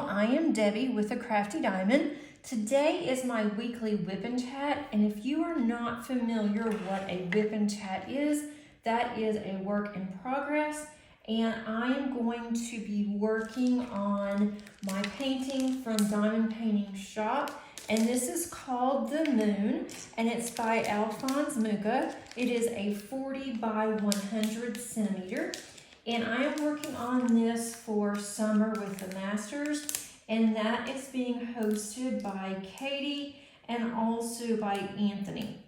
I am Debbie with the Crafty Diamond. Today is my weekly WIP and Chat, and if you are not familiar what a WIP and Chat is, that is a work in progress, and I am going to be working on my painting from Diamond Painting Shop, and this is called The Moon, and it's by Alphonse Mucha. It is a 40 by 100 centimeter. And I am working on this for Summer with the Masters, and that is being hosted by Katie and also by Anthony.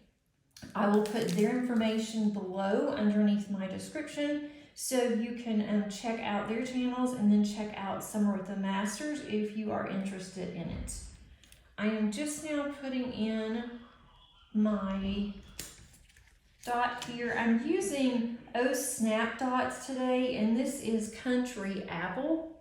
I will put their information below underneath my description so you can check out their channels and then check out Summer with the Masters if you are interested in it. I am just now putting in my dot here. I'm using Snap dots today, and this is Country Apple.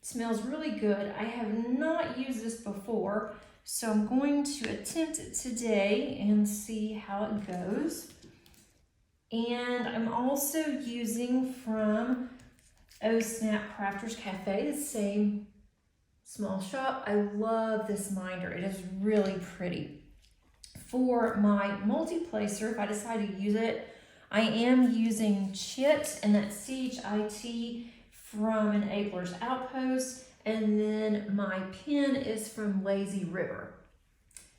It smells really good. I have not used this before, so I'm going to attempt it today and see how it goes. And I'm also using from Snap Crafters Cafe, the same small shop. I love this binder. It is really pretty. For my multi-placer, if I decide to use it, I am using Chit, and that's C-H-I-T, from an Abler's Outpost, and then my pen is from Lazy River.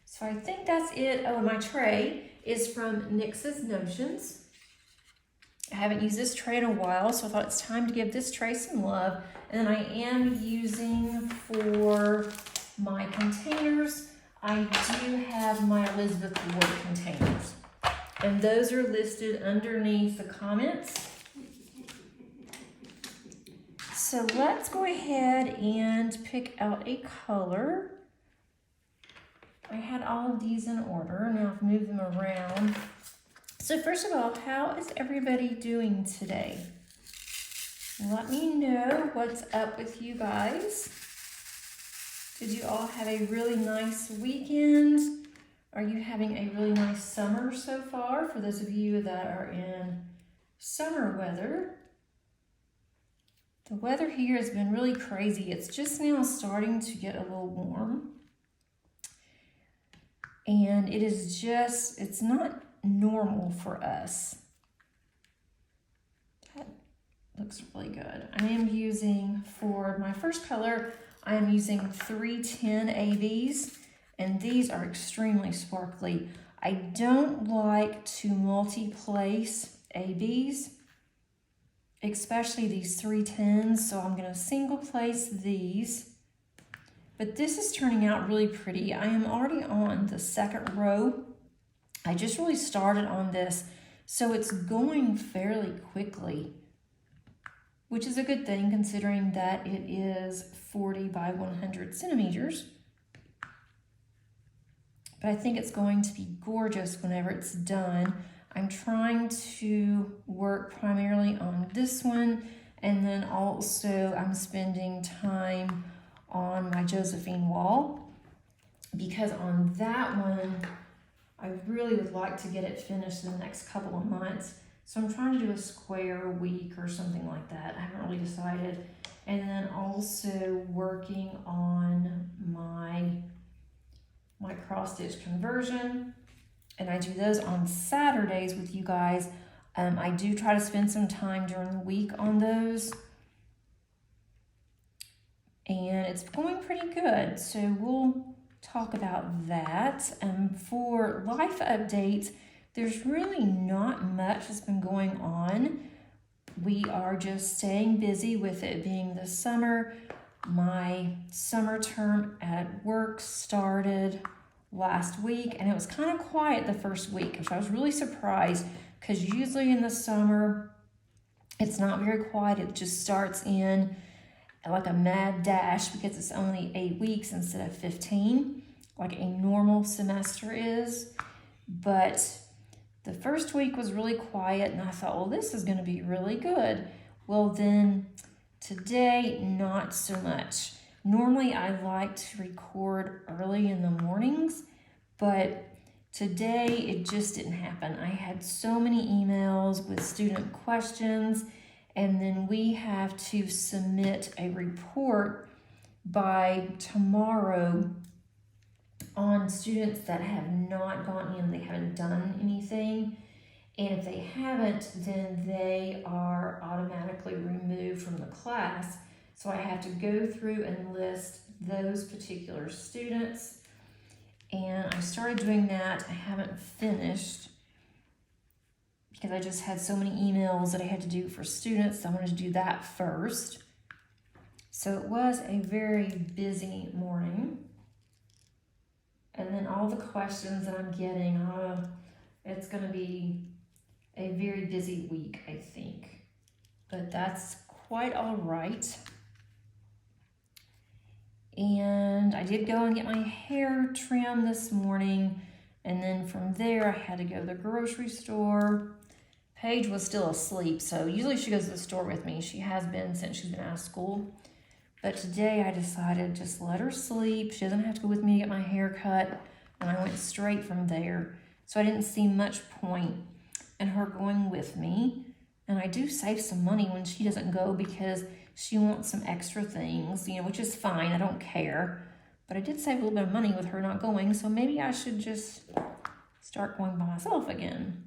So I think that's it. Oh, and my tray is from Nyx's Notions. I haven't used this tray in a while, so I thought it's time to give this tray some love. And then I am using for my containers, I do have my Elizabeth Ward containers, and those are listed underneath the comments. So let's go ahead and pick out a color. I had all of these in order, now I've moved them around. So first of all, how is everybody doing today? Let me know what's up with you guys. Did you all have a really nice weekend? Are you having a really nice summer so far? For those of you that are in summer weather. The weather here has been really crazy. It's just now starting to get a little warm. And it is just, it's not normal for us. That looks really good. I am using, for my first color, I am using 310 ABs, and these are extremely sparkly. I don't like to multi-place ABs, especially these 310s, so I'm going to single place these. But this is turning out really pretty. I am already on the second row. I just really started on this, so it's going fairly quickly, which is a good thing considering that it is 40 by 100 centimeters. But I think it's going to be gorgeous whenever it's done. I'm trying to work primarily on this one, and then also I'm spending time on my Josephine wall, because on that one, I really would like to get it finished in the next couple of months. So I'm trying to do a square week or something like that. I haven't really decided. And then also working on my cross stitch conversion. And I do those on Saturdays with you guys. I do try to spend some time during the week on those. And it's going pretty good. So we'll talk about that. For life updates, there's really not much that's been going on. We are just staying busy with it being the summer. My summer term at work started last week, and it was kind of quiet the first week, which I was really surprised, because usually in the summer, it's not very quiet. It just starts in like a mad dash because it's only 8 weeks instead of 15, like a normal semester is. But the first week was really quiet, and I thought, well, this is going to be really good. Well, then today, not so much. Normally, I like to record early in the mornings, but today it just didn't happen. I had so many emails with student questions, and then we have to submit a report by tomorrow on students that have not gone in, they haven't done anything. And if they haven't, then they are automatically removed from the class. So I have to go through and list those particular students. And I started doing that. I haven't finished because I just had so many emails that I had to do for students. So I wanted to do that first. So it was a very busy morning. And then all the questions that I'm getting, it's going to be a very busy week, I think. But that's quite all right. And I did go and get my hair trimmed this morning. And then from there, I had to go to the grocery store. Paige was still asleep, so usually she goes to the store with me. She has been since she's been out of school. But today I decided just let her sleep. She doesn't have to go with me to get my hair cut. And I went straight from there. So I didn't see much point in her going with me. And I do save some money when she doesn't go because she wants some extra things, which is fine. I don't care. But I did save a little bit of money with her not going. So maybe I should just start going by myself again.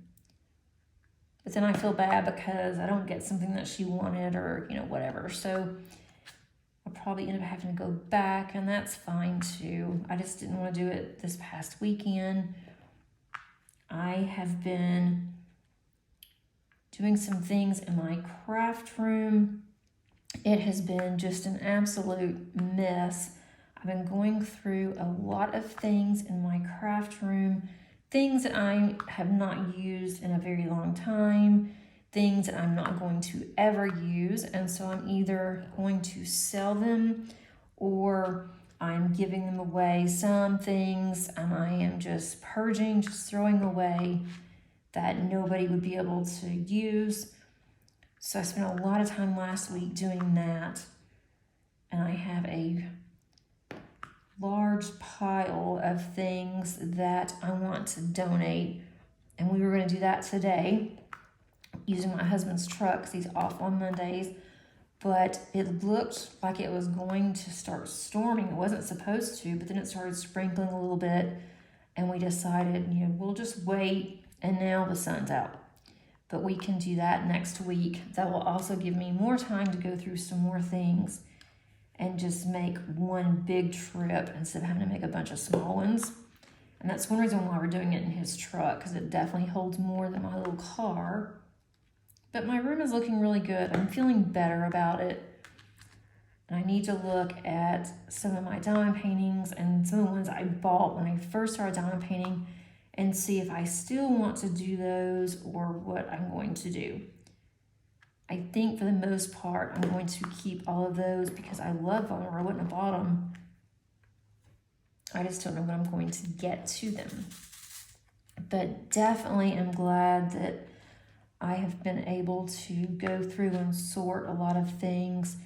But then I feel bad because I don't get something that she wanted or, whatever. So I'll probably end up having to go back, and that's fine too. I just didn't want to do it this past weekend. I have been doing some things in my craft room. It has been just an absolute mess. I've been going through a lot of things in my craft room, things that I have not used in a very long time, things that I'm not going to ever use, and so I'm either going to sell them or I'm giving them away. Some things I am just purging, just throwing away that nobody would be able to use. So I spent a lot of time last week doing that, and I have a large pile of things that I want to donate, and we were going to do that today using my husband's truck because he's off on Mondays, but it looked like it was going to start storming. It wasn't supposed to, but then it started sprinkling a little bit, and we decided, we'll just wait, and now the sun's out. But we can do that next week. That will also give me more time to go through some more things and just make one big trip instead of having to make a bunch of small ones. And that's one reason why we're doing it in his truck, because it definitely holds more than my little car. But my room is looking really good. I'm feeling better about it. And I need to look at some of my diamond paintings and some of the ones I bought when I first started diamond painting and see if I still want to do those or what I'm going to do. I think for the most part, I'm going to keep all of those because I love them, or I wouldn't have bought them. I just don't know when I'm going to get to them. But definitely am glad that I have been able to go through and sort a lot of things.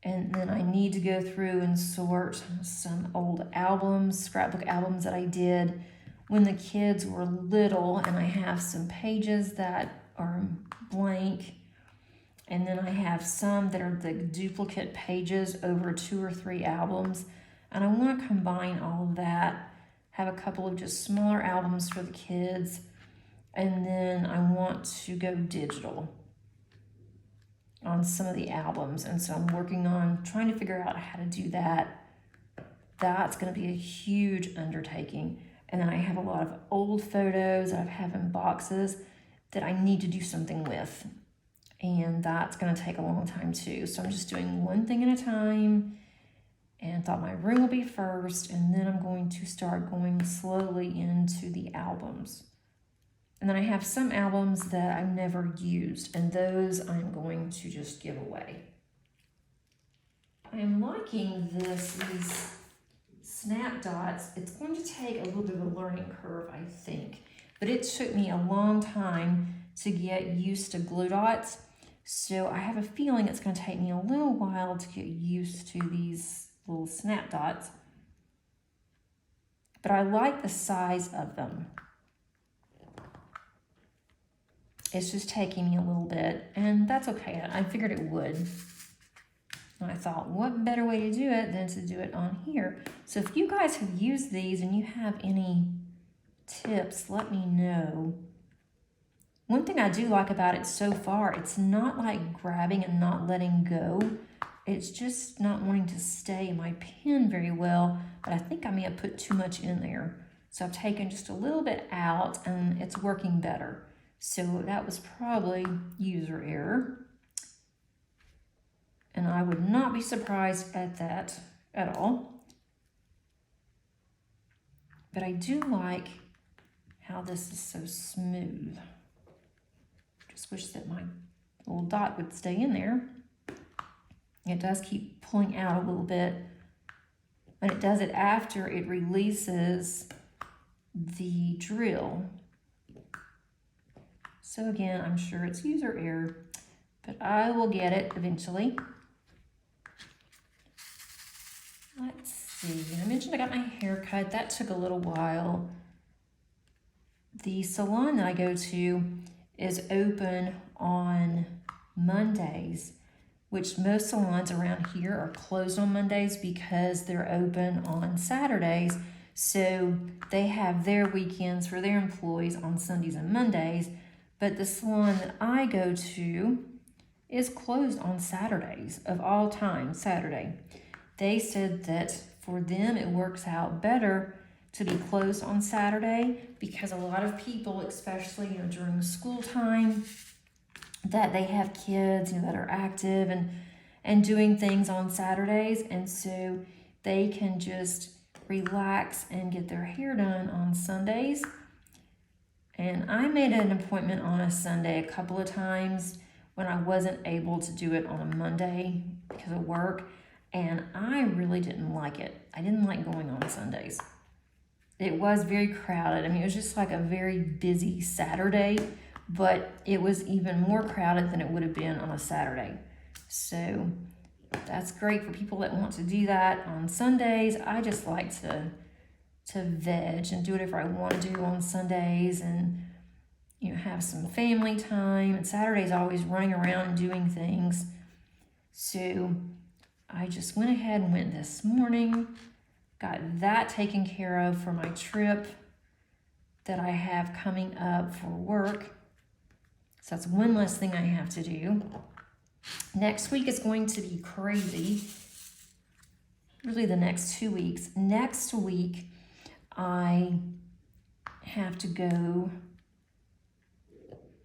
And then I need to go through and sort some old albums, scrapbook albums that I did when the kids were little. And I have some pages that are blank. And then I have some that are the duplicate pages over 2 or 3 albums. And I want to combine all of that, have a couple of just smaller albums for the kids. And then I want to go digital on some of the albums. And so I'm working on trying to figure out how to do that. That's going to be a huge undertaking. And then I have a lot of old photos that I have in boxes that I need to do something with. And that's going to take a long time too. So I'm just doing one thing at a time, and thought my room will be first, and then I'm going to start going slowly into the albums. And then I have some albums that I've never used, and those I'm going to just give away. I am liking these snap dots. It's going to take a little bit of a learning curve, I think. But it took me a long time to get used to glue dots. So I have a feeling it's going to take me a little while to get used to these little snap dots. But I like the size of them. It's just taking me a little bit, and that's okay. I figured it would. And I thought, what better way to do it than to do it on here? So if you guys have used these and you have any tips, let me know. One thing I do like about it so far, it's not like grabbing and not letting go. It's just not wanting to stay in my pen very well, but I think I may have put too much in there. So I've taken just a little bit out and it's working better. So that was probably user error. And I would not be surprised at that at all. But I do like how this is so smooth. Just wish that my little dot would stay in there. It does keep pulling out a little bit, but it does it after it releases the drill. So again, I'm sure it's user error, but I will get it eventually. Let's see, I mentioned I got my hair cut. That took a little while. The salon that I go to is open on Mondays, which most salons around here are closed on Mondays because they're open on Saturdays. So they have their weekends for their employees on Sundays and Mondays. But the salon that I go to is closed on Saturdays, of all time, Saturday. They said that for them it works out better to be closed on Saturday because a lot of people, especially during school time, that they have kids that are active and doing things on Saturdays, and so they can just relax and get their hair done on Sundays. And I made an appointment on a Sunday a couple of times when I wasn't able to do it on a Monday because of work, and I really didn't like it. I didn't like going on Sundays. It was very crowded. I mean, it was just like a very busy Saturday, but it was even more crowded than it would have been on a Saturday. So that's great for people that want to do that on Sundays. I just like to veg and do whatever I want to do on Sundays and have some family time. And Saturday's always running around and doing things. So I just went ahead and went this morning, got that taken care of for my trip that I have coming up for work. So that's one less thing I have to do. Next week is going to be crazy. Really the next 2 weeks. Next week, I have to go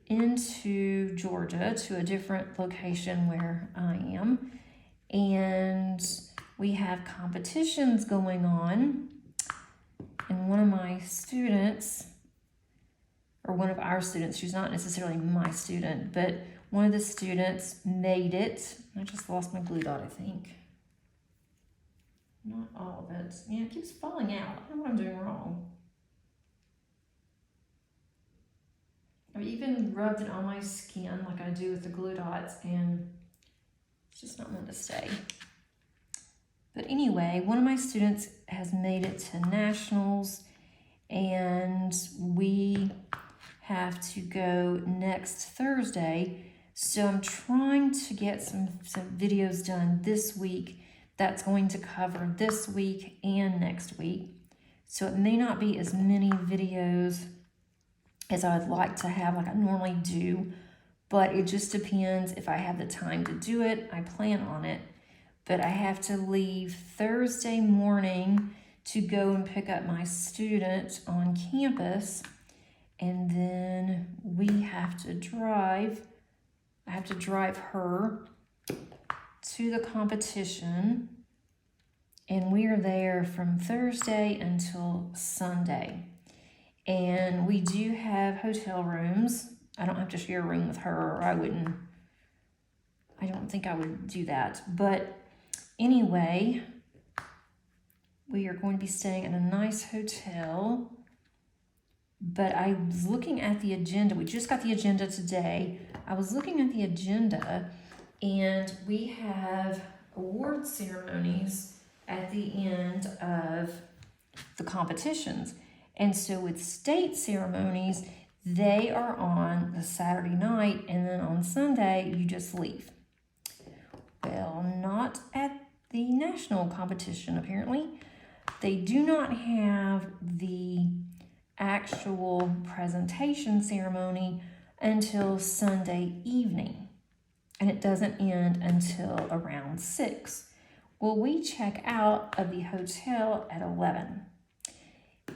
into Georgia to a different location where I am. And we have competitions going on. And one of my students, or one of our students, she's not necessarily my student, but one of the students made it. I just lost my glue dot, I think. Not all of it. Yeah, it keeps falling out. I don't know what I'm doing wrong. I've even rubbed it on my skin like I do with the glue dots, and it's just not wanting to stay. But anyway, one of my students has made it to nationals, and we have to go next Thursday. So I'm trying to get some videos done this week that's going to cover this week and next week. So it may not be as many videos as I would like to have like I normally do, but it just depends if I have the time to do it. I plan on it, but I have to leave Thursday morning to go and pick up my student on campus, and then we have to drive. I have to drive her to the competition, and we are there from Thursday until Sunday. And we do have hotel rooms. I don't have to share a room with her, or I don't think I would do that. But anyway, we are going to be staying in a nice hotel. But I was looking at the agenda. We just got the agenda today. I was looking at the agenda, and we have award ceremonies at the end of the competitions. And so with state ceremonies, they are on the Saturday night, and then on Sunday, you just leave. well, not at the national competition apparently. They do not have the actual presentation ceremony until Sunday evening, and it doesn't end until around 6. Well, we check out of the hotel at 11,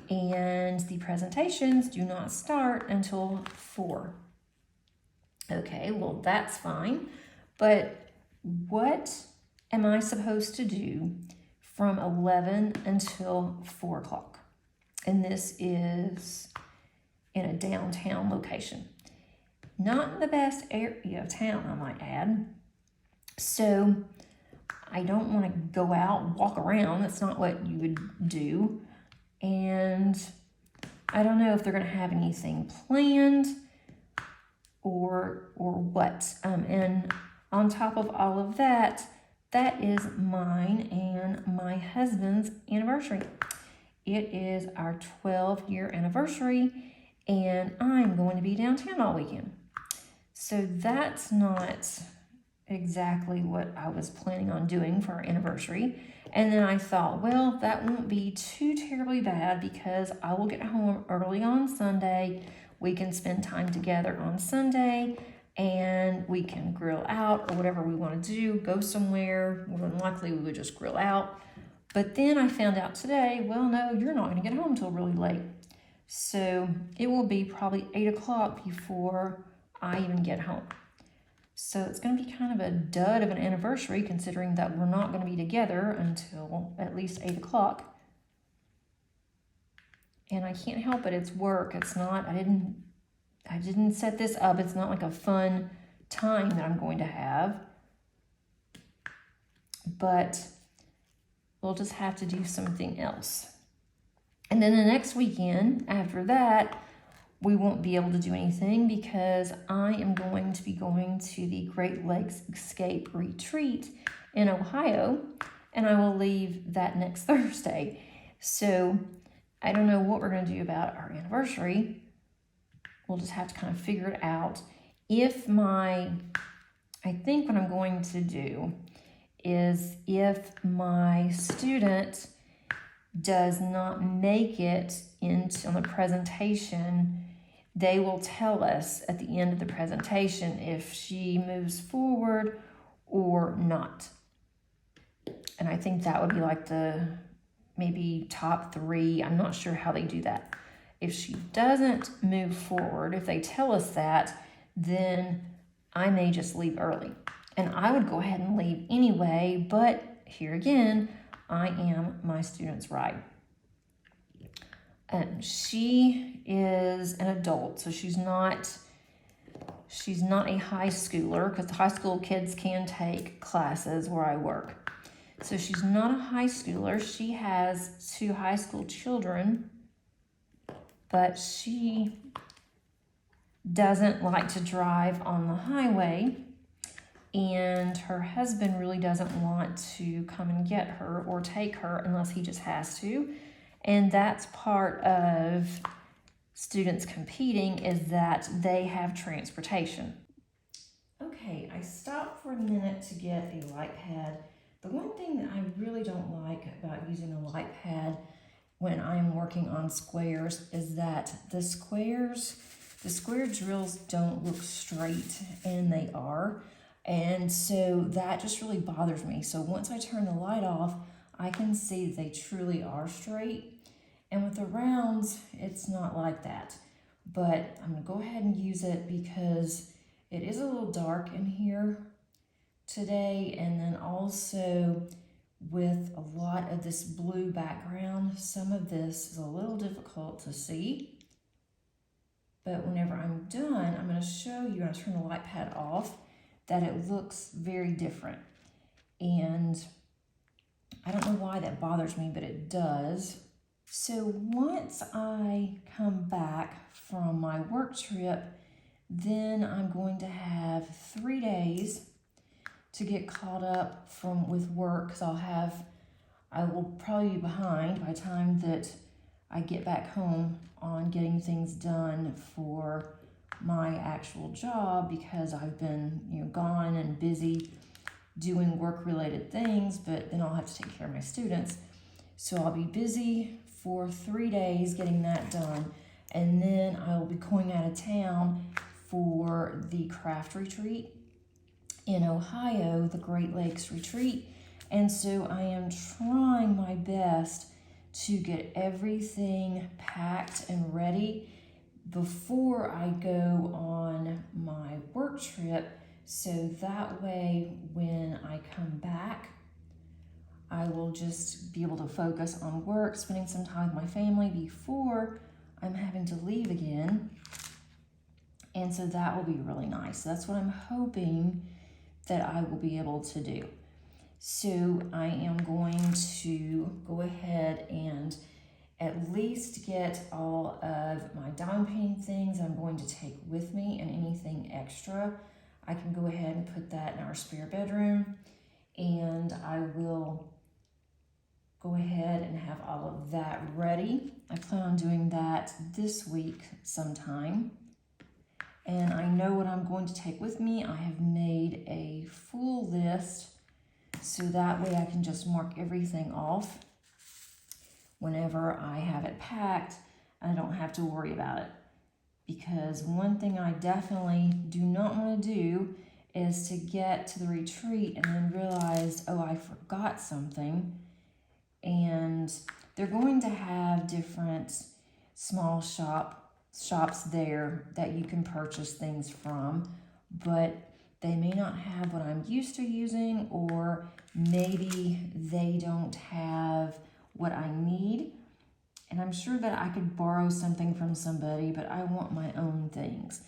and the presentations do not start until 4. Okay, well, that's fine, but what am I supposed to do from 11 until 4 o'clock? And this is in a downtown location. Not in the best area of town, I might add. So I don't want to go out and walk around. That's not what you would do. And I don't know if they're going to have anything planned or what. And on top of all of that, that is mine and my husband's anniversary. It is our 12-year anniversary, and I'm going to be downtown all weekend. So that's not exactly what I was planning on doing for our anniversary. And then I thought, well, that won't be too terribly bad because I will get home early on Sunday. We can spend time together on Sunday, and we can grill out or whatever we want to do, go somewhere. More than likely we would just grill out. But then I found out today, well, no, you're not going to get home until really late. So it will be probably 8 o'clock before I even get home. So it's going to be kind of a dud of an anniversary considering that we're not going to be together until at least 8 o'clock. And I can't help it. It's work. It's not, I didn't set this up. It's not like a fun time that I'm going to have. But we'll just have to do something else. And then the next weekend after that, we won't be able to do anything because I am going to be going to the Great Lakes Escape Retreat in Ohio, and I will leave that next Thursday. So I don't know what we're going to do about our anniversary. We'll just have to kind of figure it out. I think what I'm going to do is if my student does not make it on the presentation, they will tell us at the end of the presentation if she moves forward or not. And I think that would be like the maybe top 3. I'm not sure how they do that. If she doesn't move forward, if they tell us that, then I may just leave early. And I would go ahead and leave anyway, but here again, I am my student's ride. She is an adult, so she's not a high schooler, because the high school kids can take classes where I work. So she's not a high schooler. She has 2 high school children, but she doesn't like to drive on the highway, and her husband really doesn't want to come and get her or take her unless he just has to. And that's part of students competing, is that they have transportation. Okay, I stopped for a minute to get a light pad. The one thing that I really don't like about using a light pad when I'm working on squares is that the square drills don't look straight, and they are. And so that just really bothers me. So once I turn the light off, I can see that they truly are straight. And with the rounds, it's not like that. But I'm gonna go ahead and use it because it is a little dark in here today. And then also with a lot of this blue background, some of this is a little difficult to see. But whenever I'm done, I'm gonna show you, when I turn the light pad off, that it looks very different. And I don't know why that bothers me, but it does. So once I come back from my work trip, then I'm going to have 3 days to get caught up with work, because I will probably be behind by the time that I get back home on getting things done for my actual job, because I've been gone and busy doing work-related things, but then I'll have to take care of my students. So I'll be busy for 3 days getting that done. And then I will be going out of town for the craft retreat in Ohio, the Great Lakes retreat. And so I am trying my best to get everything packed and ready before I go on my work trip, so that way when I come back, I will just be able to focus on work, spending some time with my family before I'm having to leave again. And so that will be really nice. That's what I'm hoping that I will be able to do. So I am going to go ahead and at least get all of my diamond painting things I'm going to take with me, and anything extra, I can go ahead and put that in our spare bedroom, and I will go ahead and have all of that ready. I plan on doing that this week sometime. And I know what I'm going to take with me. I have made a full list, so that way I can just mark everything off whenever I have it packed. I don't have to worry about it. Because one thing I definitely do not want to do is to get to the retreat and then realize, oh, I forgot something. And they're going to have different small shops there that you can purchase things from, but they may not have what I'm used to using, or maybe they don't have what I need. And I'm sure that I could borrow something from somebody, but I want my own things.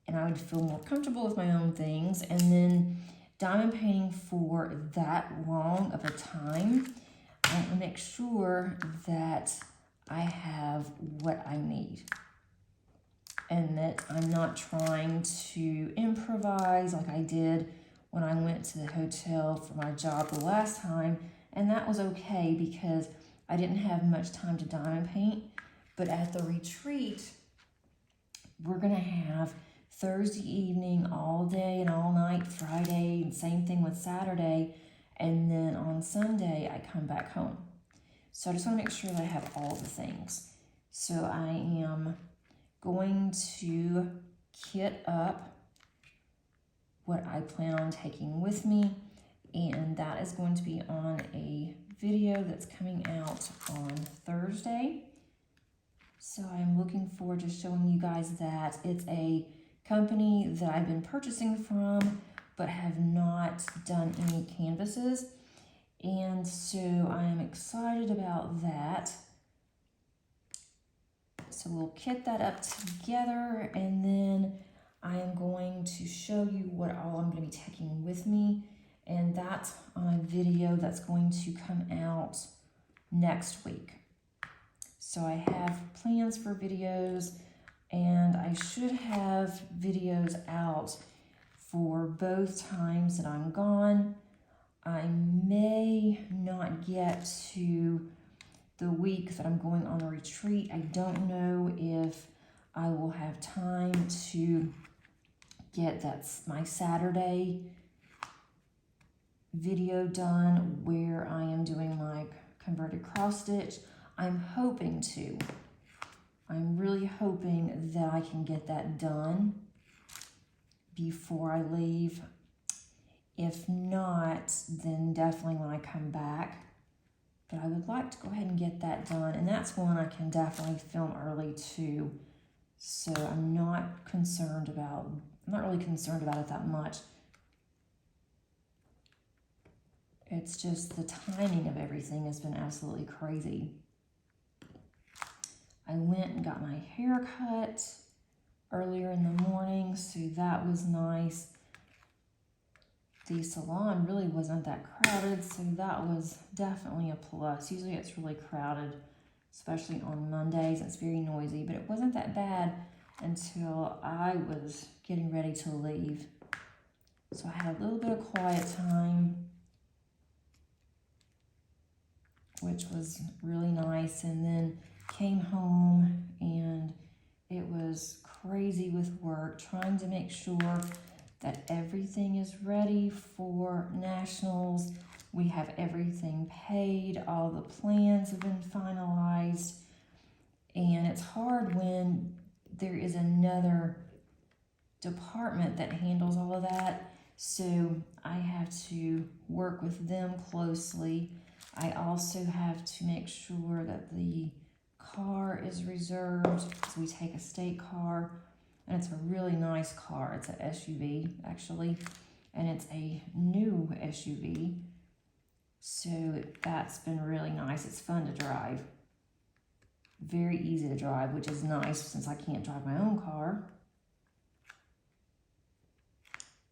And I would feel more comfortable with my own things. And then diamond painting for that long of a time, I want to make sure that I have what I need. And that I'm not trying to improvise like I did when I went to the hotel for my job the last time. And that was okay because I didn't have much time to diamond paint. But at the retreat, we're going to have Thursday evening all day and all night, Friday, and same thing with Saturday. And then on Sunday, I come back home. So I just want to make sure that I have all the things. So I am going to kit up what I plan on taking with me, and that is going to be on a video that's coming out on Thursday. So I'm looking forward to showing you guys that. It's a company that I've been purchasing from but have not done any canvases, and so I'm excited about that. So we'll kit that up together, and then I am going to show you what all I'm going to be taking with me, and that's on a video that's going to come out next week. So I have plans for videos, and I should have videos out for both times that I'm gone. I may not get to the week that I'm going on a retreat. I don't know if I will have time to get my Saturday video done where I am doing my converted cross stitch. I'm hoping to. I'm really hoping that I can get that done before I leave. If not, then definitely when I come back. But I would like to go ahead and get that done, and that's one I can definitely film early too. So I'm not really concerned about it that much. It's just the timing of everything has been absolutely crazy. I went and got my hair cut earlier in the morning, so that was nice. The salon really wasn't that crowded, so that was definitely a plus. Usually it's really crowded, especially on Mondays. It's very noisy, but it wasn't that bad until I was getting ready to leave. So I had a little bit of quiet time, which was really nice, and then came home, and it was crazy with work, trying to make sure that everything is ready for nationals. We have everything paid, all the plans have been finalized, and it's hard when there is another department that handles all of that, so I have to work with them closely. I also have to make sure that the car is reserved, because we take a state car, and it's a really nice car. It's an SUV actually, and it's a new SUV, so that's been really nice. It's fun to drive, very easy to drive, which is nice since I can't drive my own car.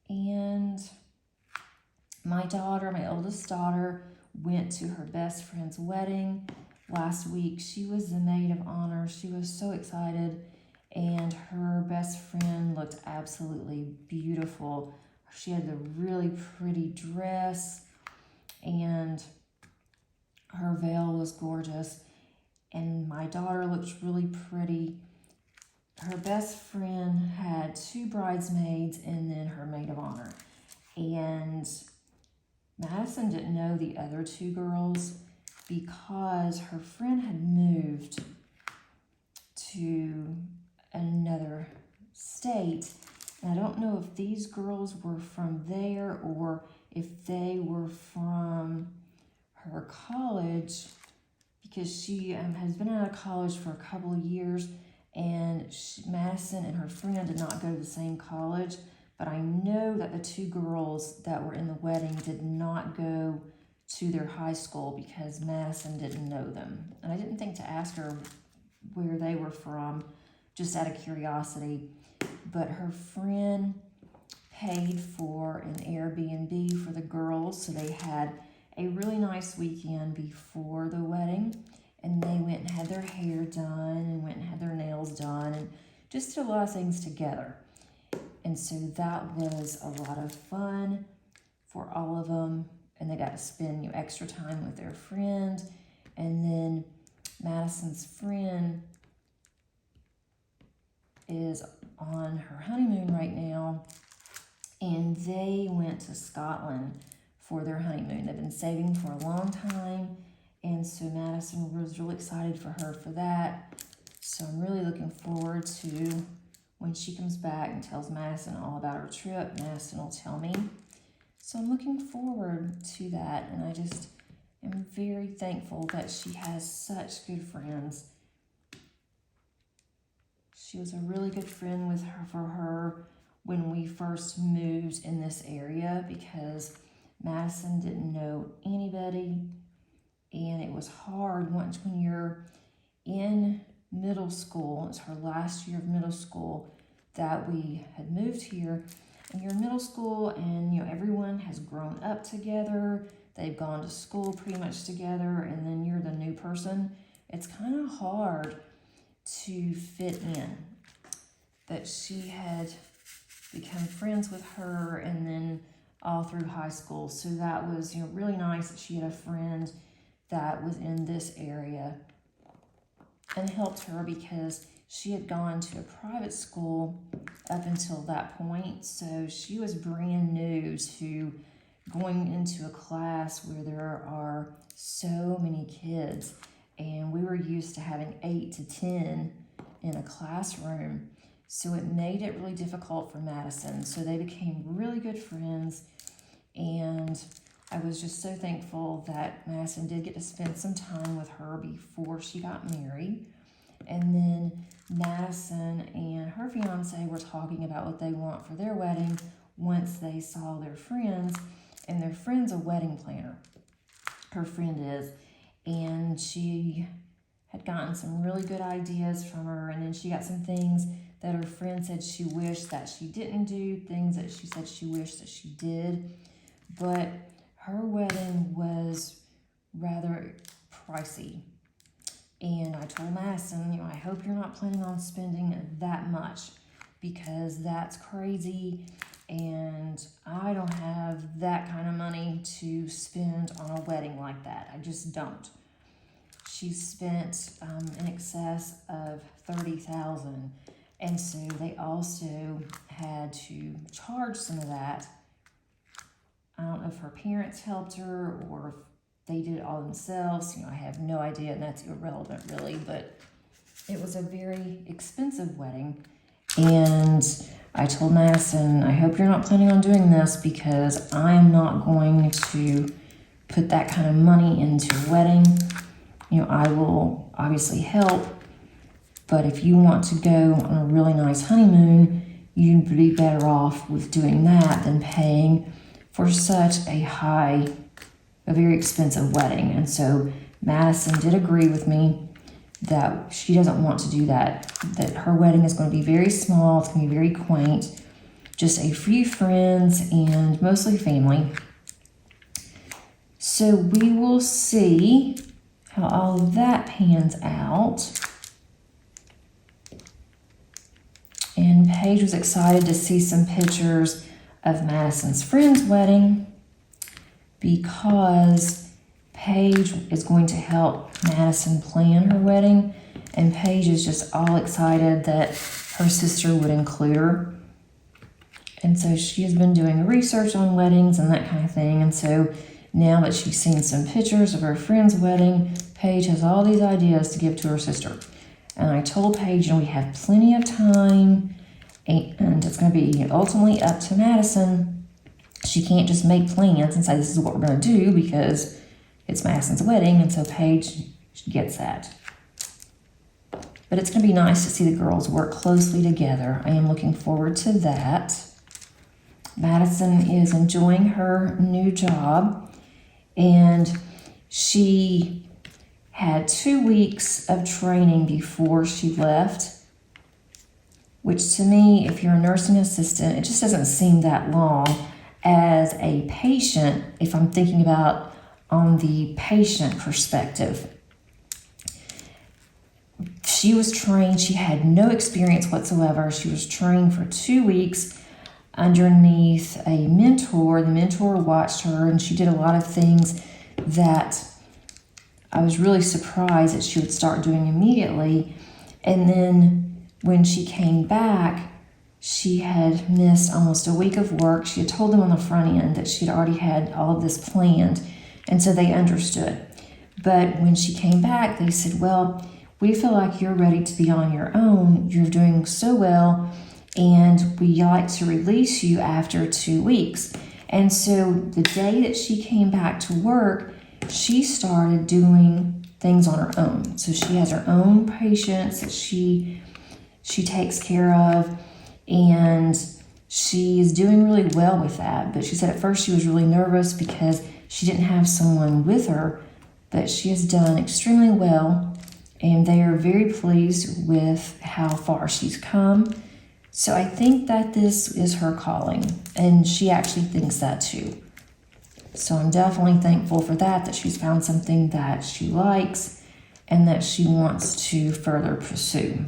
And my daughter, my oldest daughter, went to her best friend's wedding last week. She was the maid of honor. She was so excited, and her best friend looked absolutely beautiful. She had the really pretty dress, and her veil was gorgeous, and my daughter looked really pretty. Her best friend had 2 bridesmaids and then her maid of honor. And Madison didn't know the other 2 girls because her friend had moved to another state. And I don't know if these girls were from there or if they were from her college, because she has been out of college for a couple of years. And Madison and her friend did not go to the same college, but I know that the 2 girls that were in the wedding did not go to their high school because Madison didn't know them. And I didn't think to ask her where they were from, just out of curiosity. But her friend paid for an Airbnb for the girls, so they had a really nice weekend before the wedding. And they went and had their hair done and went and had their nails done and just did a lot of things together. And so that was a lot of fun for all of them. And they got to spend extra time with their friend. And then Madison's friend is on her honeymoon right now. And they went to Scotland for their honeymoon. They've been saving for a long time. And so Madison was really excited for her for that. So I'm really looking forward to when she comes back and tells Madison all about her trip. Madison will tell me. So I'm looking forward to that. And I just am very thankful that she has such good friends. She was a really good friend for her when we first moved in this area, because Madison didn't know anybody. And it was hard once when you're in middle school. It's her last year of middle school that we had moved here. And you're in middle school and everyone has grown up together. They've gone to school pretty much together, and then you're the new person. It's kind of hard to fit in. But she had become friends with her and then all through high school. So that was really nice that she had a friend that was in this area and helped her, because she had gone to a private school up until that point. So she was brand new to going into a class where there are so many kids, and we were used to having 8 to 10 in a classroom. So it made it really difficult for Madison. So they became really good friends, and I was just so thankful that Madison did get to spend some time with her before she got married. And then Madison and her fiance were talking about what they want for their wedding once they saw their friends. And their friend's a wedding planner. Her friend is. And she had gotten some really good ideas from her. And then she got some things that her friend said she wished that she didn't do, things that she said she wished that she did. But her wedding was rather pricey. And I told Madison, I hope you're not planning on spending that much, because that's crazy. And I don't have that kind of money to spend on a wedding like that. I just don't. She spent in excess of $30,000. And so they also had to charge some of that. I don't know if her parents helped her or if they did it all themselves. I have no idea, and that's irrelevant really, but it was a very expensive wedding. And I told Madison, I hope you're not planning on doing this, because I'm not going to put that kind of money into a wedding. I will obviously help, but if you want to go on a really nice honeymoon, you'd be better off with doing that than paying for such a very expensive wedding. And so Madison did agree with me that she doesn't want to do that, that her wedding is going to be very small, it's going to be very quaint, just a few friends and mostly family. So we will see how all of that pans out. And Paige was excited to see some pictures of Madison's friend's wedding, because Paige is going to help Madison plan her wedding, and Paige is just all excited that her sister would include her. And so she has been doing research on weddings and that kind of thing. And so now that she's seen some pictures of her friend's wedding, Paige has all these ideas to give to her sister. And I told Paige, we have plenty of time, and it's going to be ultimately up to Madison. She can't just make plans and say this is what we're going to do, because it's Madison's wedding, and so Paige gets that. But it's going to be nice to see the girls work closely together. I am looking forward to that. Madison is enjoying her new job, and she had 2 weeks of training before she left, which to me, if you're a nursing assistant, it just doesn't seem that long. As a patient, if I'm thinking about on the patient perspective, she was trained, she had no experience whatsoever. She was trained for 2 weeks underneath a mentor. The mentor watched her, and she did a lot of things that I was really surprised that she would start doing immediately. And then when she came back, she had missed almost a week of work. She had told them on the front end that she'd already had all of this planned, and so they understood. But when she came back, they said, well, we feel like you're ready to be on your own. You're doing so well, and we like to release you after 2 weeks. And so the day that she came back to work, she started doing things on her own. So she has her own patients that she takes care of, and she is doing really well with that. But she said at first she was really nervous because she didn't have someone with her, but she has done extremely well, and they are very pleased with how far she's come. So I think that this is her calling, and she actually thinks that too. So I'm definitely thankful for that she's found something that she likes and that she wants to further pursue.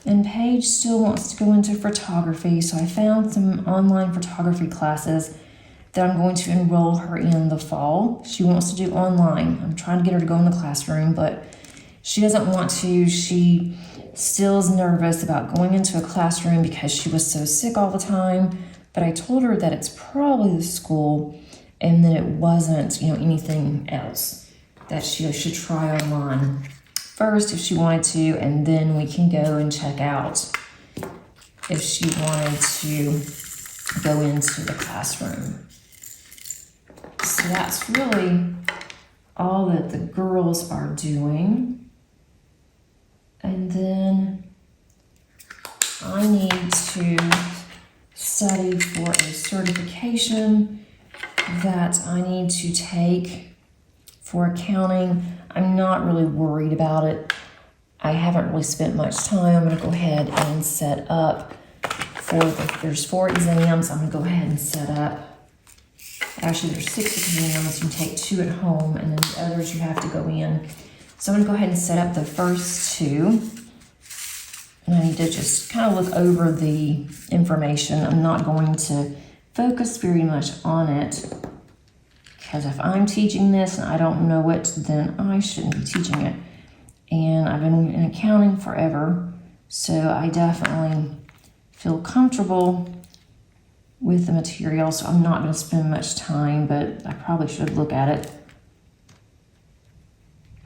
And Paige still wants to go into photography, so I found some online photography classes that I'm going to enroll her in the fall. She wants to do online. I'm trying to get her to go in the classroom, but she doesn't want to. She still is nervous about going into a classroom because she was so sick all the time. But I told her that it's probably the school and that it wasn't, anything else, that she should try online first if she wanted to, and then we can go and check out if she wanted to go into the classroom. So that's really all that the girls are doing. And then I need to study for a certification that I need to take for accounting. I'm not really worried about it. I haven't really spent much time. I'm going to go ahead and set up there's 4 exams. I'm going to go ahead and set up. Actually, there's 6 exams. You can take 2 at home, and then the others you have to go in. So I'm going to go ahead and set up the first 2. And I need to just kind of look over the information. I'm not going to focus very much on it, because if I'm teaching this and I don't know it, then I shouldn't be teaching it. And I've been in accounting forever, So I definitely feel comfortable with the material, so I'm not going to spend much time, but I probably should look at it.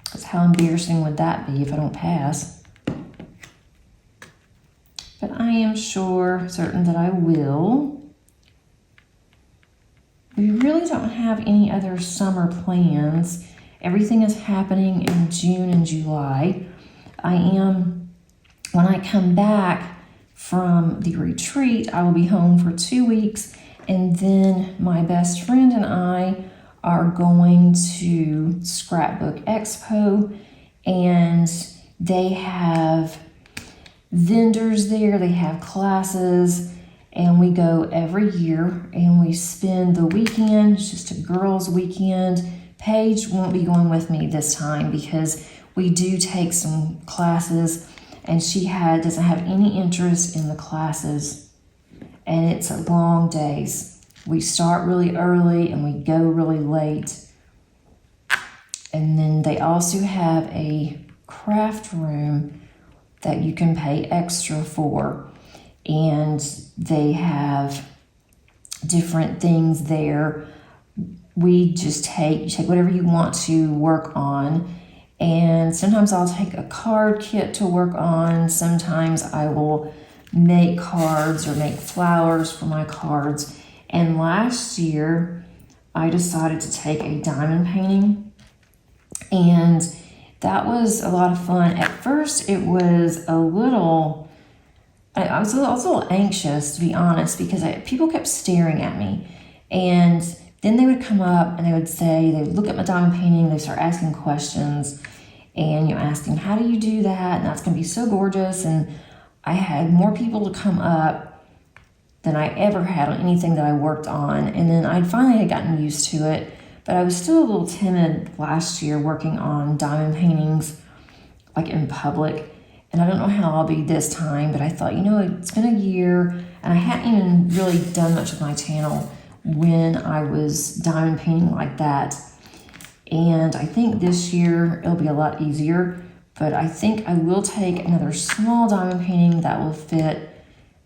Because how embarrassing would that be if I don't pass? But I am certain that I will. We really don't have any other summer plans. Everything is happening in June and July. When I come back from the retreat, I will be home for 2 weeks, and then my best friend and I are going to Scrapbook Expo, and they have vendors there, they have classes, and we go every year, and we spend the weekend. It's just a girls' weekend. Paige won't be going with me this time because we do take some classes, and she doesn't have any interest in the classes, and it's long days. We start really early and we go really late. And then they also have a craft room that you can pay extra for, and they have different things there. We just take whatever you want to work on, and sometimes I'll take a card kit to work on. Sometimes I will make cards or make flowers for my cards. And last year I decided to take a diamond painting, and that was a lot of fun. At first it was a little, I was a little anxious, to be honest, because people kept staring at me, and then they would come up and they would look at my diamond painting, they start asking questions, and asking, how do you do that? And that's going to be so gorgeous. And I had more people to come up than I ever had on anything that I worked on. And then I finally had gotten used to it, but I was still a little timid last year working on diamond paintings, like in public. And I don't know how I'll be this time, but I thought, it's been a year, and I hadn't even really done much of my channel when I was diamond painting like that. And I think this year it'll be a lot easier, but I think I will take another small diamond painting that will fit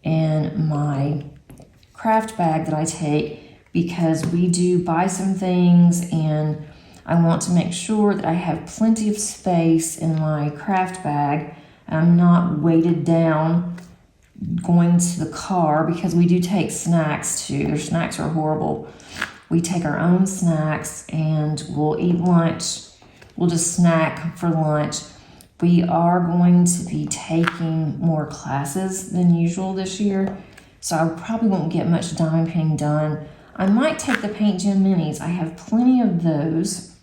in my craft bag that I take, because we do buy some things, and I want to make sure that I have plenty of space in my craft bag. I'm not weighted down going to the car, because we do take snacks too. Their snacks are horrible. We take our own snacks, and we'll eat lunch. We'll just snack for lunch. We are going to be taking more classes than usual this year, so I probably won't get much diamond painting done. I might take the Paint Gym Minis. I have plenty of those,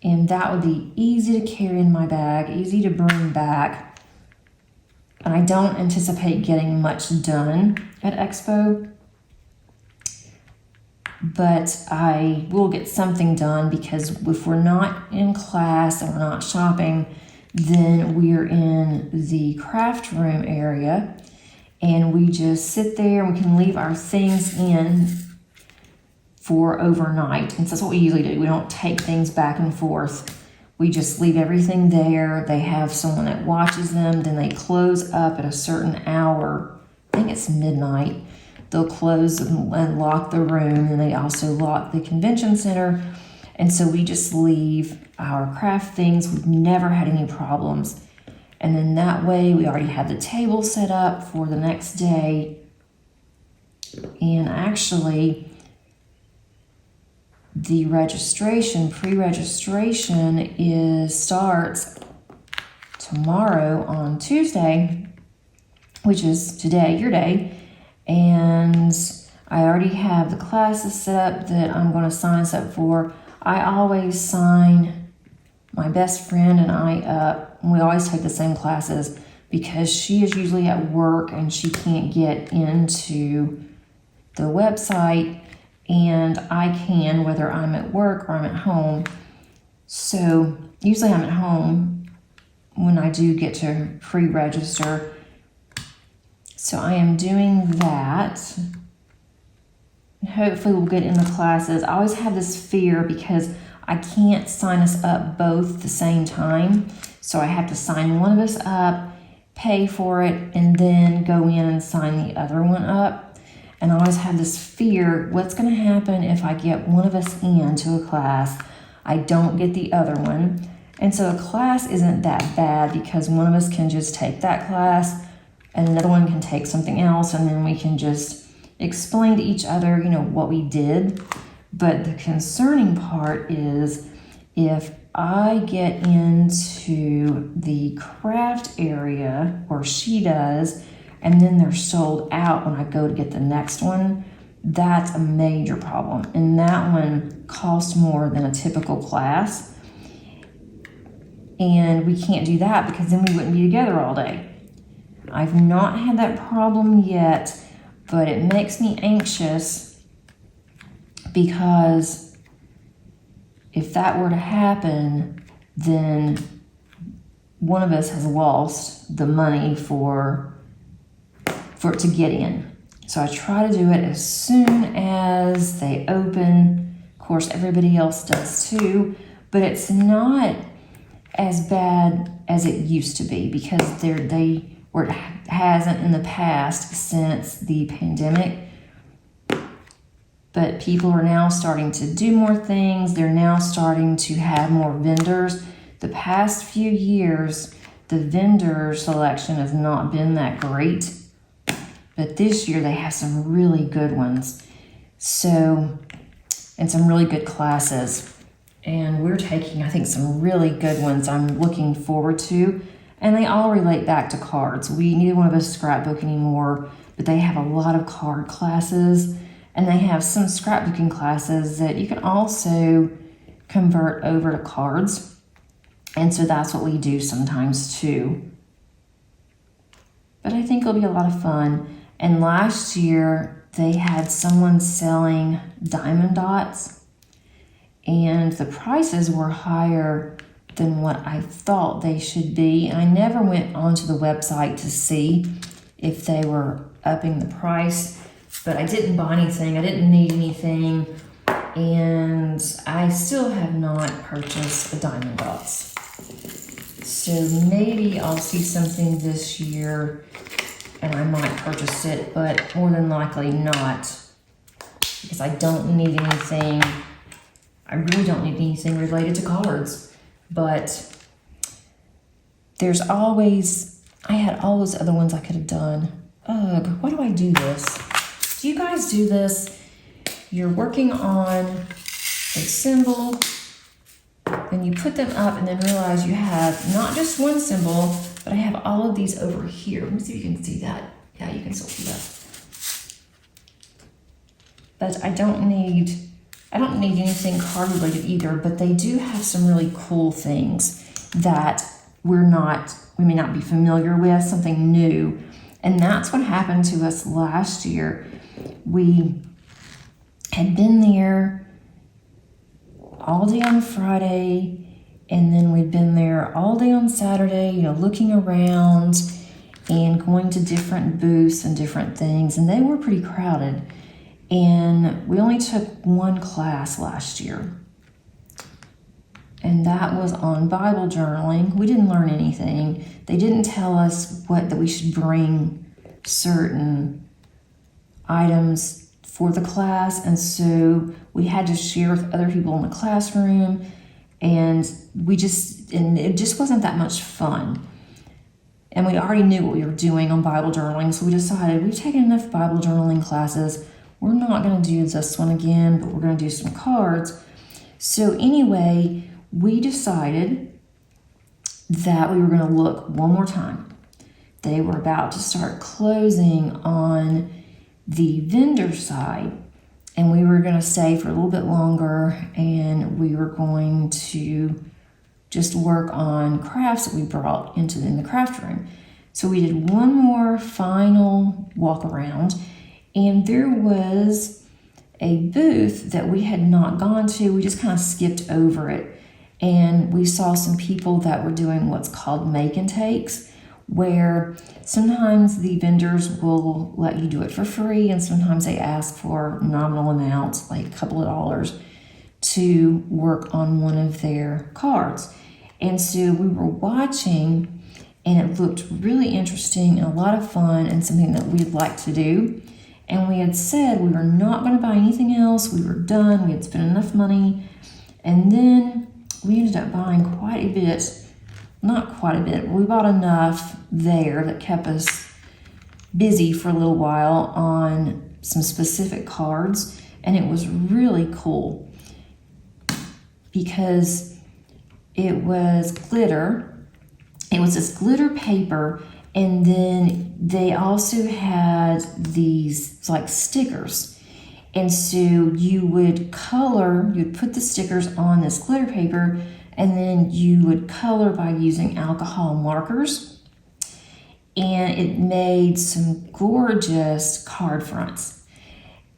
and that would be easy to carry in my bag, easy to bring back. And I don't anticipate getting much done at Expo, but I will get something done, because if we're not in class and we're not shopping, then we're in the craft room area, and we just sit there, and we can leave our things in for overnight. And so that's what we usually do. We don't take things back and forth. We just leave everything there. They have someone that watches them. Then they close up at a certain hour. I think it's midnight. They'll close and lock the room, and they also lock the convention center. And so we just leave our craft things. We've never had any problems. And then that way we already have the table set up for the next day. And actually, the pre-registration starts tomorrow on Tuesday, which is today, your day. And I already have the classes set up that I'm going to sign us up for. I always sign my best friend and I up, and we always take the same classes, because she is usually at work and she can't get into the website, and I can, whether I'm at work or I'm at home. So usually I'm at home when I do get to pre-register. So I am doing that. Hopefully we'll get in the classes. I always have this fear because I can't sign us up both at the same time. So I have to sign one of us up, pay for it, and then go in and sign the other one up. And I always have this fear, what's going to happen if I get one of us into a class, I don't get the other one. And so a class isn't that bad because one of us can just take that class and another one can take something else, and then we can just explain to each other, you know, what we did. But the concerning part is if I get into the craft area, or she does, and then they're sold out when I go to get the next one, that's a major problem. And that one costs more than a typical class. And we can't do that because then we wouldn't be together all day. I've not had that problem yet, but it makes me anxious because if that were to happen, then one of us has lost the money for it to get in. So I try to do it as soon as they open. Of course, everybody else does too, but it's not as bad as it used to be because it hasn't in the past since the pandemic. But people are now starting to do more things. They're now starting to have more vendors. The past few years, the vendor selection has not been that great. But this year they have some really good ones. So, and some really good classes. And we're taking, I think, some really good ones I'm looking forward to. And they all relate back to cards. Neither one of us scrapbook anymore, but they have a lot of card classes. And they have some scrapbooking classes that you can also convert over to cards. And so that's what we do sometimes too. But I think it'll be a lot of fun. And last year, they had someone selling diamond dots, and the prices were higher than what I thought they should be. And I never went onto the website to see if they were upping the price, but I didn't buy anything. I didn't need anything, and I still have not purchased the diamond dots. So maybe I'll see something this year and I might purchase it, but more than likely not, because I don't need anything. I really don't need anything related to cards. But there's always, I had all those other ones I could have done. Ugh, why do I do this? Do you guys do this? You're working on a symbol, and you put them up and then realize you have not just one symbol, but I have all of these over here. Let me see if you can see that. Yeah, you can still see that. But I don't need anything card related either, but they do have some really cool things that we may not be familiar with, something new. And that's what happened to us last year. We had been there all day on Friday, and then we'd been there all day on Saturday, looking around and going to different booths and different things, and they were pretty crowded. And we only took one class last year, and that was on Bible journaling. We didn't learn anything. They didn't tell us that we should bring certain items for the class, and so we had to share with other people in the classroom, and it just wasn't that much fun. And we already knew what we were doing on Bible journaling, so we decided we've taken enough Bible journaling classes. We're not going to do this one again, but we're going to do some cards. So anyway, we decided that we were going to look one more time. They were about to start closing on the vendor side, and we were going to stay for a little bit longer, and we were going to just work on crafts that we brought in the craft room. So we did one more final walk around, and there was a booth that we had not gone to. We just kind of skipped over it, and we saw some people that were doing what's called make and takes, where sometimes the vendors will let you do it for free, and sometimes they ask for nominal amounts, like a couple of dollars, to work on one of their cards. And so we were watching, and it looked really interesting and a lot of fun and something that we'd like to do. And we had said we were not going to buy anything else. We were done. We had spent enough money. And then we ended up buying quite a bit, not quite a bit, but we bought enough there that kept us busy for a little while on some specific cards. And it was really cool because it was glitter. It was this glitter paper, and then they also had these like stickers. And so you would put the stickers on this glitter paper, and then you would color by using alcohol markers. And it made some gorgeous card fronts.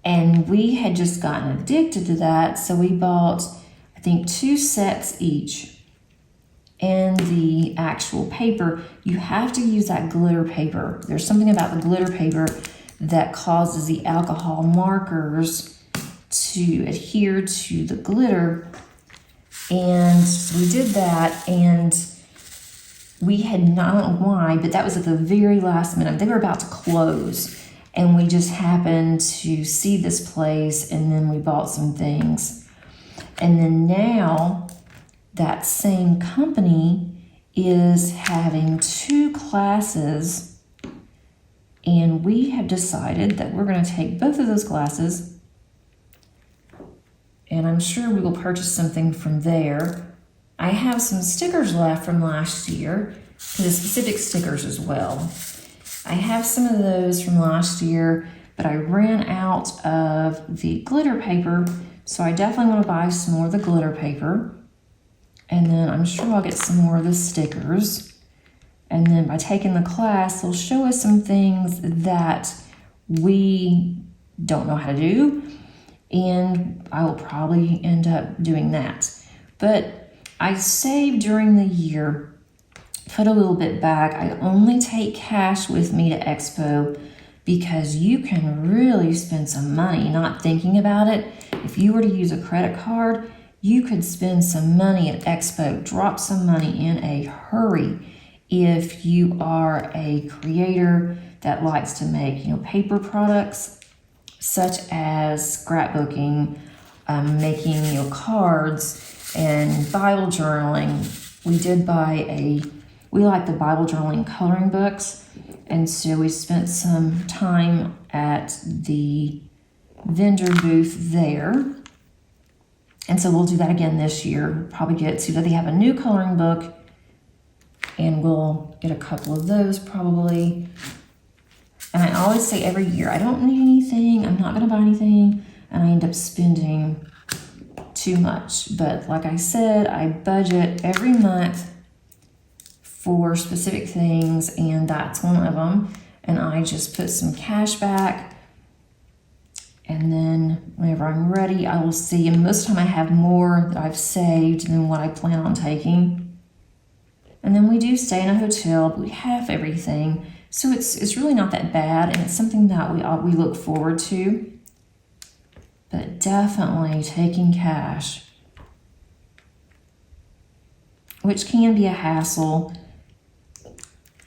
And we had just gotten addicted to that, so we bought, I think, 2 sets each. And the actual paper, you have to use that glitter paper. There's something about the glitter paper that causes the alcohol markers to adhere to the glitter. And so we did that, and we had not, I don't know why, but that was at the very last minute. They were about to close, and we just happened to see this place, and then we bought some things. And then now that same company is having 2 classes, and we have decided that we're going to take both of those classes, and I'm sure we will purchase something from there. I have some stickers left from last year, the specific stickers as well. I have some of those from last year, but I ran out of the glitter paper, so I definitely want to buy some more of the glitter paper. And then I'm sure I'll get some more of the stickers. And then by taking the class, they'll show us some things that we don't know how to do. And I will probably end up doing that. But I saved during the year, put a little bit back. I only take cash with me to Expo because you can really spend some money not thinking about it. If you were to use a credit card, you could spend some money at Expo, drop some money in a hurry if you are a creator that likes to make, paper products such as scrapbooking, making, cards and Bible journaling. We like the Bible journaling coloring books, and so we spent some time at the vendor booth there. And so we'll do that again this year. Probably see that they have a new coloring book, and we'll get a couple of those probably. And I always say every year, I don't need anything, I'm not gonna buy anything, and I end up spending too much. But like I said, I budget every month for specific things, and that's one of them. And I just put some cash back. And then whenever I'm ready, I will see. And most of the time I have more that I've saved than what I plan on taking. And then we do stay in a hotel, but we have everything. So it's really not that bad, and it's something that we look forward to. But definitely taking cash, which can be a hassle.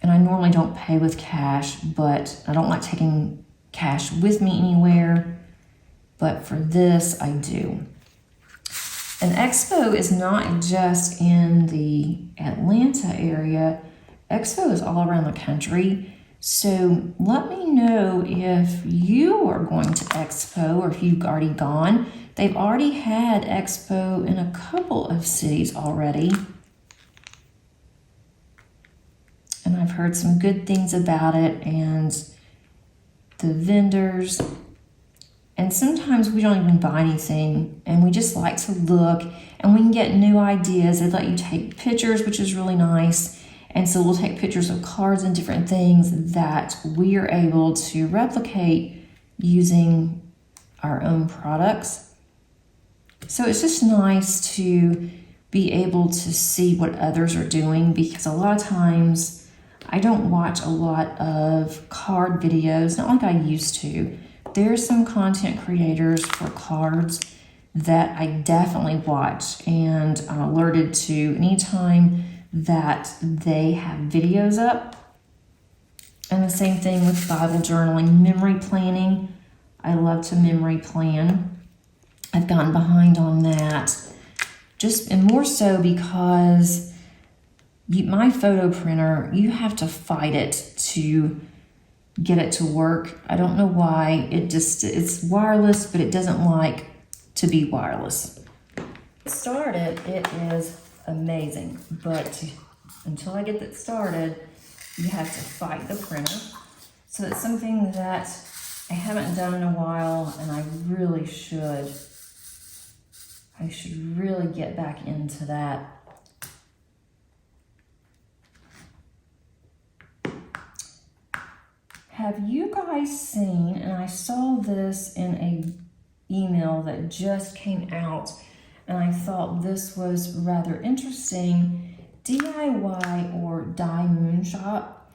And I normally don't pay with cash, but I don't like taking cash with me anywhere. But for this, I do. And Expo is not just in the Atlanta area. Expo is all around the country. So let me know if you are going to Expo or if you've already gone. They've already had Expo in a couple of cities already. And I've heard some good things about it and the vendors. And sometimes we don't even buy anything, and we just like to look, and we can get new ideas. They let you take pictures, which is really nice. And so we'll take pictures of cards and different things that we are able to replicate using our own products. So it's just nice to be able to see what others are doing, because a lot of times I don't watch a lot of card videos, not like I used to. There's some content creators for cards that I definitely watch, and I'm alerted to anytime that they have videos up. And the same thing with Bible journaling, memory planning. I love to memory plan. I've gotten behind on that. And more so because my photo printer, you have to fight it to get it to work. I don't know why. It's wireless, but it doesn't like to be wireless. It started, it is amazing, but until I get that started, you have to fight the printer. So it's something that I haven't done in a while, and I really should. I should really get back into that. Have you guys seen, and I saw this in an email that just came out, and I thought this was rather interesting. DIY or Diamond Shop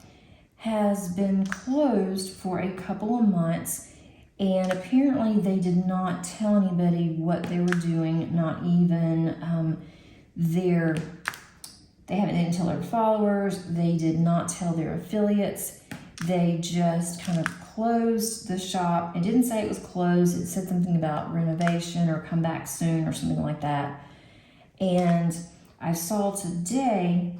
has been closed for a couple of months, and apparently they did not tell anybody what they were doing, not even they didn't tell their followers, they did not tell their affiliates. They just kind of closed the shop. It didn't say it was closed. It said something about renovation or come back soon or something like that. And I saw today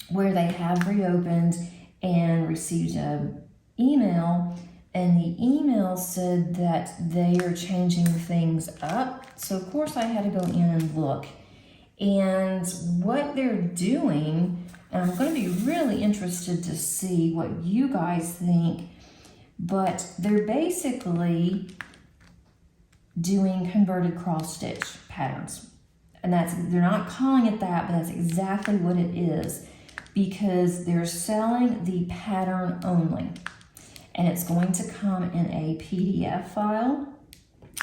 where they have reopened and received an email, and the email said that they are changing things up. So of course I had to go in and look. And what they're doing, and I'm going to be really interested to see what you guys think, but they're basically doing converted cross stitch patterns. And they're not calling it that, but that's exactly what it is, because they're selling the pattern only. And it's going to come in a PDF file.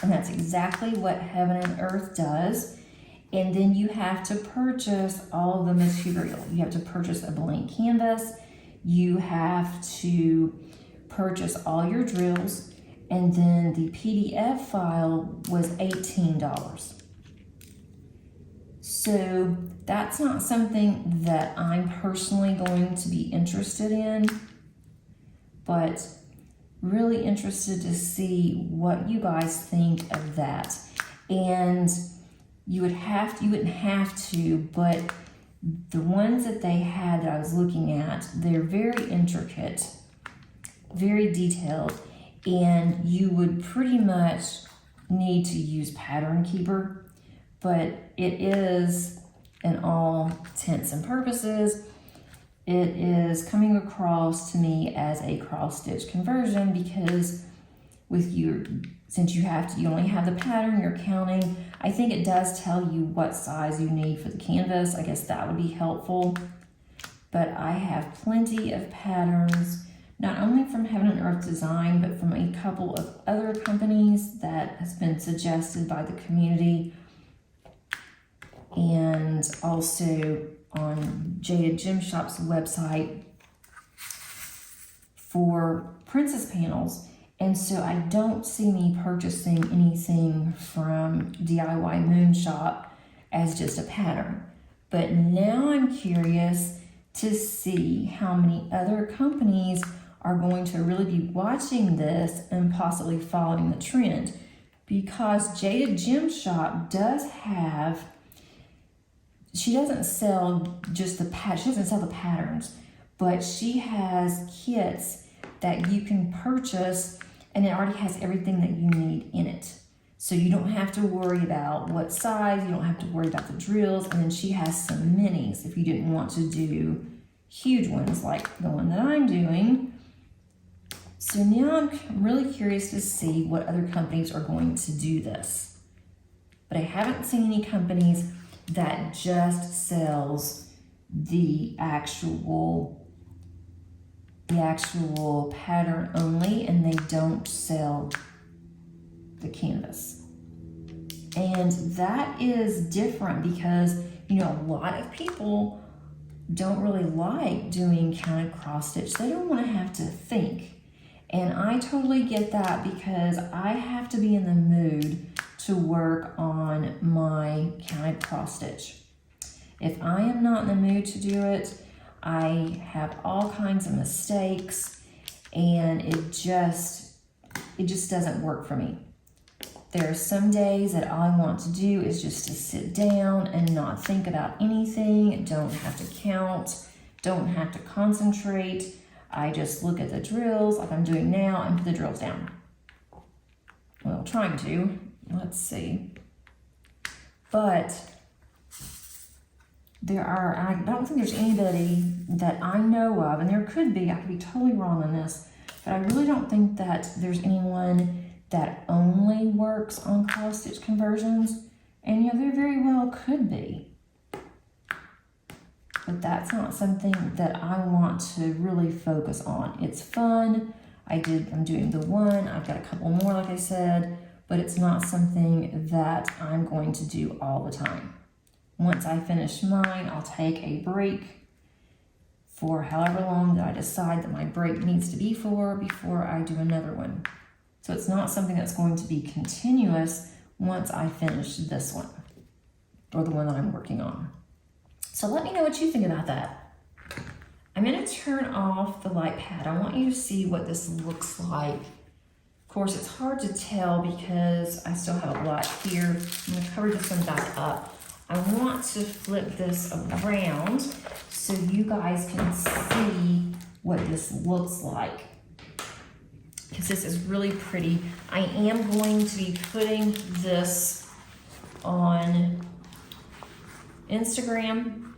And that's exactly what Heaven and Earth does. And then you have to purchase all the material. You have to purchase a blank canvas. You have to purchase all your drills. And then the PDF file was $18. So that's not something that I'm personally going to be interested in, but really interested to see what you guys think of that. And you wouldn't have to, but the ones that they had that I was looking at, they're very intricate, very detailed, and you would pretty much need to use Pattern Keeper, but it is, in all intents and purposes, it is coming across to me as a cross stitch conversion, because since you only have the pattern, you're counting. I think it does tell you what size you need for the canvas. I guess that would be helpful. But I have plenty of patterns, not only from Heaven and Earth Design, but from a couple of other companies that has been suggested by the community. And also on Jaded Gem Shop's website for princess panels. And so I don't see me purchasing anything from DIY Moon Shop as just a pattern. But now I'm curious to see how many other companies are going to really be watching this and possibly following the trend. Because Jaded Gem Shop does have, she doesn't sell just she doesn't sell the patterns, but she has kits that you can purchase, and it already has everything that you need in it. So you don't have to worry about what size, you don't have to worry about the drills, and then she has some minis if you didn't want to do huge ones like the one that I'm doing. So now I'm really curious to see what other companies are going to do this. But I haven't seen any companies that just sells the actual pattern only, and they don't sell the canvas. And that is different because, a lot of people don't really like doing counted cross stitch. They don't want to have to think. And I totally get that, because I have to be in the mood to work on my counted cross stitch. If I am not in the mood to do it, I have all kinds of mistakes, and it just doesn't work for me. There are some days that all I want to do is just to sit down and not think about anything, don't have to count, don't have to concentrate. I just look at the drills like I'm doing now and put the drills down. Well, trying to. Let's see. But I don't think there's anybody that I know of, and there could be, I could be totally wrong on this, but I really don't think that there's anyone that only works on cross stitch conversions. And you know, there very well could be. But that's not something that I want to really focus on. It's fun. I'm doing the one, I've got a couple more like I said, but it's not something that I'm going to do all the time. Once I finish mine, I'll take a break for however long that I decide that my break needs to be before I do another one. So it's not something that's going to be continuous once I finish this one, or the one that I'm working on. So let me know what you think about that. I'm going to turn off the light pad. I want you to see what this looks like. Of course, it's hard to tell because I still have a lot here. I'm going to cover this one back up. I want to flip this around so you guys can see what this looks like, because this is really pretty. I am going to be putting this on Instagram,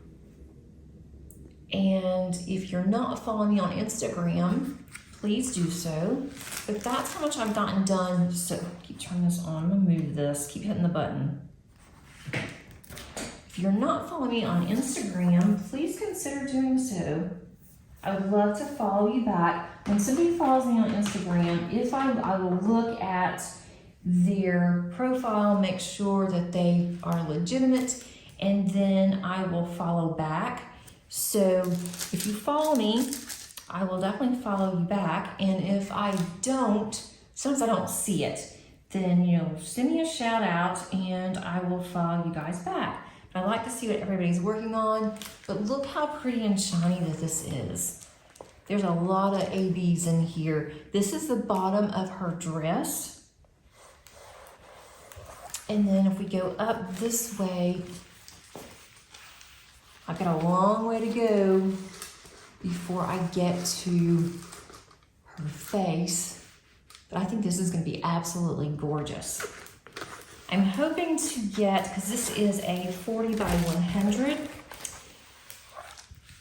and if you're not following me on Instagram, please do so. But that's how much I've gotten done. So keep turning this on. I'm gonna move this. Keep hitting the button. If you're not following me on Instagram, please consider doing so. I would love to follow you back. When somebody follows me on Instagram, I will look at their profile, make sure that they are legitimate, and then I will follow back. So if you follow me, I will definitely follow you back. And if I don't, sometimes I don't see it, then send me a shout out and I will follow you guys back. I like to see what everybody's working on, but look how pretty and shiny that this is. There's a lot of ABs in here. This is the bottom of her dress. And then if we go up this way, I've got a long way to go before I get to her face, but I think this is going to be absolutely gorgeous. I'm hoping to get, because this is a 40 by 100,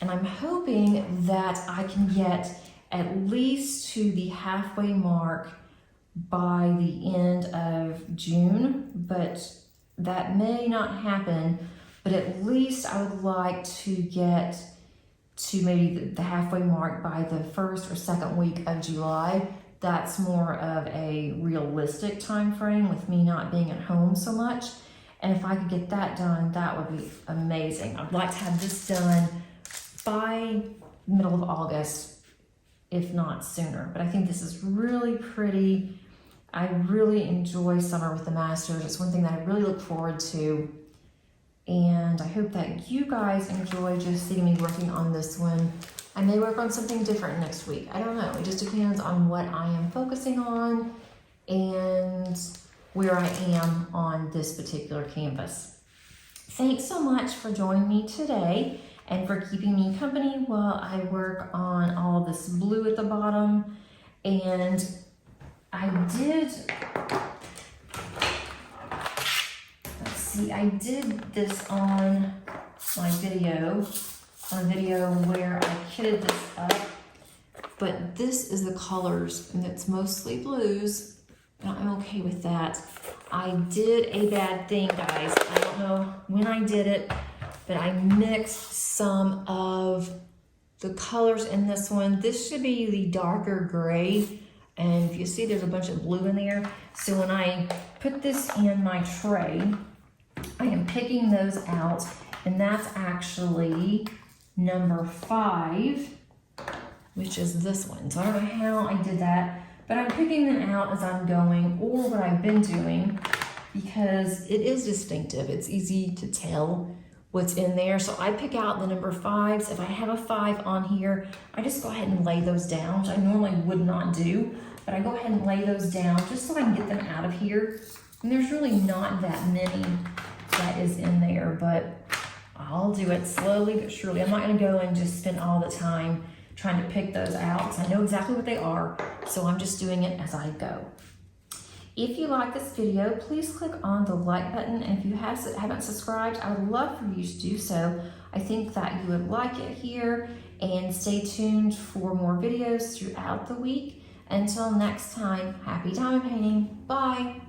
and I'm hoping that I can get at least to the halfway mark by the end of June, but that may not happen. But at least I would like to get to maybe the halfway mark by the first or second week of July. That's more of a realistic time frame with me not being at home so much. And if I could get that done, that would be amazing. I'd like to have this done by middle of August, if not sooner. But I think this is really pretty. I really enjoy summer with the Masters. It's one thing that I really look forward to. And I hope that you guys enjoy just seeing me working on this one. I may work on something different next week. I don't know. It just depends on what I am focusing on and where I am on this particular canvas. Thanks so much for joining me today and for keeping me company while I work on all this blue at the bottom. And I did this on my video, where I kitted this up, but this is the colors, and it's mostly blues, and I'm okay with that. I did a bad thing, guys. I don't know when I did it, but I mixed some of the colors in this one. This should be the darker gray, and if you see, there's a bunch of blue in there. So when I put this in my tray, I am picking those out, and that's actually number 5, which is this one. So I don't know how I did that, but I'm picking them out as I'm going, or what I've been doing, because it is distinctive. It's easy to tell what's in there. So I pick out the number 5s. If I have a 5 on here, I just go ahead and lay those down, which I normally would not do, but I go ahead and lay those down just so I can get them out of here. And there's really not that many that is in there, but I'll do it slowly but surely. I'm not gonna go and just spend all the time trying to pick those out because I know exactly what they are, so I'm just doing it as I go. If you like this video, please click on the like button, and if you haven't subscribed, I would love for you to do so. I think that you would like it here, and stay tuned for more videos throughout the week. Until next time, happy diamond painting. Bye.